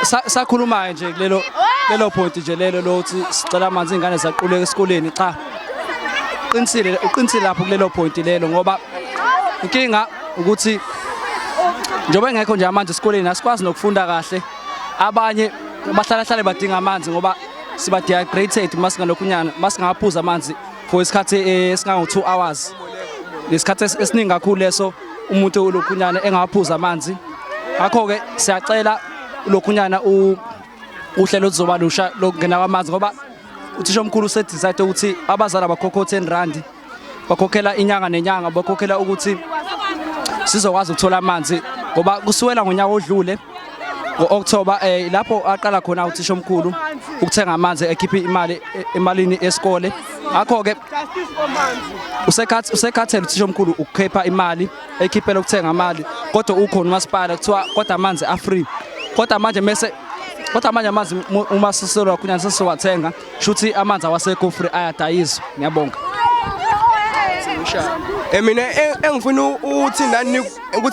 sakhuluma nje lelo point nje lelo lokuthi sicela amanzi ingane zaquleka esikoleni cha uqinisile lapho kulelo point lelo ngoba inkinga ukuthi njobe ngekho nje amanzi esikoleni asikwazi nokufunda kahle abanye bahlala badinga amanzi ngoba siba dehydrated masingalokunyana masingaphuza amanzi for isikhathi esingango 2 hours lesikhathi esiningi kakhulu leso umuntu lokunyana engaphuza amanzi ngakho ke siyacela lokunyana uhlelo luzoba lusha lokungena kwamanzi ngoba uthisha omkhulu usedecide ukuthi abazali abakhokho 10 rand bakhokhela inyanga nenyanga bakhokhela ukuthi sizokwazi ukuthola amanzi ngoba kusuwela ngonyaka odlule ngo-October lapho aqala khona uthisha omkhulu ukuthenga amanzi ekhipha emalini esikole ngakho ke usekhathele uthisha omkhulu ukukhipha imali ekhiphela ukuthenga amali kodwa ukhona umasipala kuthiwa kodwa amanzi a-free kodwa manje amanzi uma siselwa kunyana sesiwathenga shuthi amanzi awasekho free ayadayizwa ngiyabonga mina engifuna ukuthi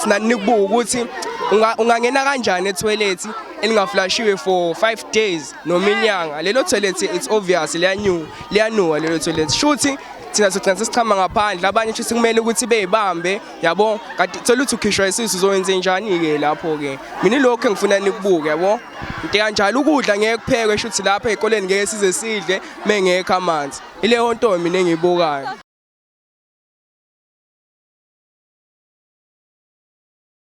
nani nikubuka ukuthi ungangena kanjani etoilet elingaflashiwe for 5 days noma inyanga lelo toilet it's obvious liyanuka lelo toilet shuthi thina sogcina sesichama ngaphandle abanye futhi kumele ukuthi beyibambe yabo kanti thola ukuthi ukhishwa isisu uzowenza njani ke lapho ke mina lokho engifuna nikubuke yabo into kanjalo ukudla ngeke kuphekwe shuthi lapha ezikoleni ngeke size sidle mengekho amanzi ile honto mina engiyibukayo